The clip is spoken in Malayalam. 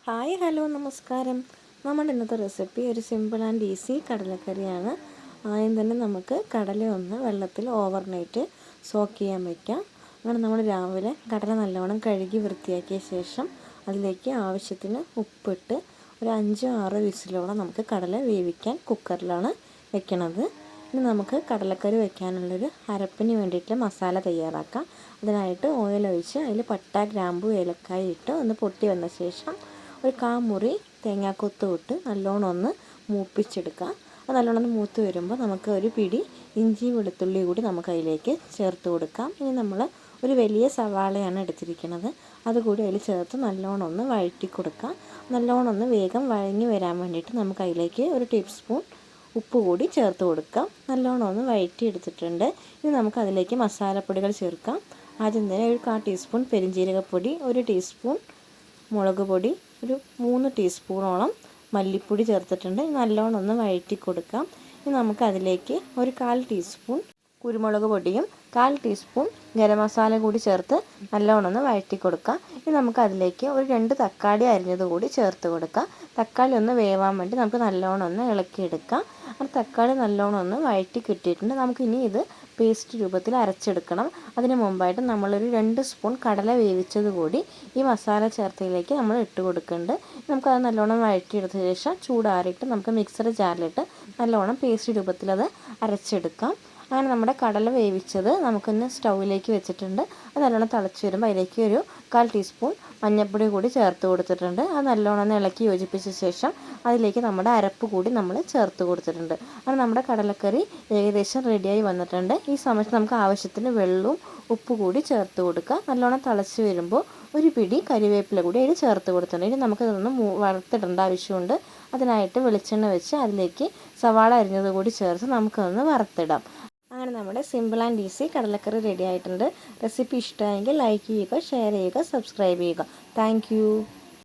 ഹായ് ഹലോ നമസ്കാരം. നമ്മുടെ ഇന്നത്തെ റെസിപ്പി ഒരു സിമ്പിൾ ആൻഡ് ഈസി കടലക്കറിയാണ്. ആദ്യം തന്നെ നമുക്ക് കടല ഒന്ന് വെള്ളത്തിൽ ഓവർനൈറ്റ് സോക്ക് ചെയ്യാൻ വയ്ക്കാം. അങ്ങനെ നമ്മൾ രാവിലെ കടല നല്ലവണ്ണം കഴുകി വൃത്തിയാക്കിയ ശേഷം അതിലേക്ക് ആവശ്യത്തിന് ഉപ്പിട്ട് ഒരു 5-6 വിസിലോളം നമുക്ക് കടല വേവിക്കാൻ കുക്കറിലാണ് വെക്കണത്. ഇനി നമുക്ക് കടലക്കറി വെക്കാനുള്ളൊരു അരപ്പിന് വേണ്ടിയിട്ട് മസാല തയ്യാറാക്കാം. അതിനായിട്ട് ഓയിൽ ഒഴിച്ച് അതിൽ പട്ട, ഗ്രാമ്പു, ഏലക്കായ ഇട്ട് ഒന്ന് പൊട്ടി വന്ന ശേഷം ഒരു കാമുറി തേങ്ങാക്കൊത്ത് ഇട്ട് നല്ലോണം ഒന്ന് മൂപ്പിച്ചെടുക്കുക. അത് നല്ലോണം ഒന്ന് മൂത്ത് വരുമ്പോൾ നമുക്ക് ഒരു പിടി ഇഞ്ചി വെളുത്തുള്ളി കൂടി നമുക്ക് അതിലേക്ക് ചേർത്ത് കൊടുക്കാം. ഇനി നമ്മൾ ഒരു വലിയ സവാളയാണ് എടുത്തിരിക്കുന്നത്, അതുകൂടി അതിൽ ചേർത്ത് നല്ലോണം ഒന്ന് വഴറ്റി കൊടുക്കാം. നല്ലോണം ഒന്ന് വേഗം വഴങ്ങി വരാൻ വേണ്ടിയിട്ട് നമുക്ക് അതിലേക്ക് ഒരു ടീസ്പൂൺ ഉപ്പ് കൂടി ചേർത്ത് കൊടുക്കാം. നല്ലോണം ഒന്ന് വഴറ്റി എടുത്തിട്ടുണ്ട്. ഇനി നമുക്ക് അതിലേക്ക് മസാലപ്പൊടികൾ ചേർക്കാം. ആദ്യം തന്നെ ഒരു 1/4 ടീസ്പൂൺ പെരിഞ്ജീരകപ്പൊടി, 1 ടീസ്പൂൺ മുളക് പൊടി, ഒരു 3 ടീസ്പൂണോളം മല്ലിപ്പൊടി ചേർത്തിട്ടുണ്ട്. നല്ലോണം ഒന്ന് വഴറ്റി കൊടുക്കാം. ഇനി നമുക്ക് അതിലേക്ക് ഒരു 1/4 ടീസ്പൂൺ കുരുമുളക് പൊടിയും 1/4 ടീസ്പൂൺ ഗരം മസാല കൂടി ചേർത്ത് നല്ലോണം ഒന്ന് വഴറ്റി കൊടുക്കാം. ഇനി നമുക്ക് അതിലേക്ക് ഒരു 2 തക്കാളി അരിഞ്ഞത് കൂടി ചേർത്ത് കൊടുക്കാം. തക്കാളി ഒന്ന് വേവാൻ വേണ്ടി നമുക്ക് നല്ലോണം ഒന്ന് ഇളക്കിയെടുക്കാം. ആ തക്കാളി നല്ലോണം ഒന്ന് വഴറ്റി കിട്ടിയിട്ടുണ്ട്. നമുക്കിനി ഇത് പേസ്റ്റ് രൂപത്തിൽ അരച്ചെടുക്കണം. അതിന് മുമ്പായിട്ട് നമ്മളൊരു 2 സ്പൂൺ കടല വേവിച്ചത് കൂടി ഈ മസാല ചേർത്തയിലേക്ക് നമ്മൾ ഇട്ട് കൊടുക്കുന്നുണ്ട്. നമുക്കത് നല്ലോണം വഴറ്റിയെടുത്ത ശേഷം ചൂടാറിയിട്ട് നമുക്ക് മിക്സർ ജാറിലിട്ട് നല്ലോണം പേസ്റ്റ് രൂപത്തിൽ അത് അരച്ചെടുക്കാം. അങ്ങനെ നമ്മുടെ കടല വേവിച്ചത് നമുക്കൊന്ന് സ്റ്റൗവിലേക്ക് വെച്ചിട്ടുണ്ട്. അത് നല്ലോണം തിളച്ച് വരുമ്പോൾ അതിലേക്ക് ഒരു 1/4 ടീസ്പൂൺ മഞ്ഞൾപ്പൊടി കൂടി ചേർത്ത് കൊടുത്തിട്ടുണ്ട്. അത് നല്ലോണം ഒന്ന് ഇളക്കി യോജിപ്പിച്ച ശേഷം അതിലേക്ക് നമ്മുടെ അരപ്പ് കൂടി നമ്മൾ ചേർത്ത് കൊടുത്തിട്ടുണ്ട്. അങ്ങനെ നമ്മുടെ കടലക്കറി ഏകദേശം റെഡിയായി വന്നിട്ടുണ്ട്. ഈ സമയത്ത് നമുക്ക് ആവശ്യത്തിന് വെള്ളവും ഉപ്പ് കൂടി ചേർത്ത് കൊടുക്കുക. നല്ലോണം തിളച്ച് വരുമ്പോൾ ഒരു പിടി കരിവേപ്പില കൂടി അതിൽ ചേർത്ത് കൊടുത്തിട്ടുണ്ട്. ഇനി നമുക്കതൊന്ന് വറുത്തിടേണ്ട ആവശ്യമുണ്ട്. അതിനായിട്ട് വെളിച്ചെണ്ണ വെച്ച് അതിലേക്ക് സവാള അരിഞ്ഞത് കൂടി ചേർത്ത് നമുക്കതൊന്ന് വറുത്തിടാം. അങ്ങനെ നമ്മുടെ സിമ്പിൾ ആൻഡ് ഈസി കടലക്കറി റെഡി ആയിട്ടുണ്ട്. റെസിപ്പി ഇഷ്ടമായെങ്കിൽ ലൈക്ക് ചെയ്യുക, ഷെയർ ചെയ്യുക, സബ്സ്ക്രൈബ് ചെയ്യുക. താങ്ക്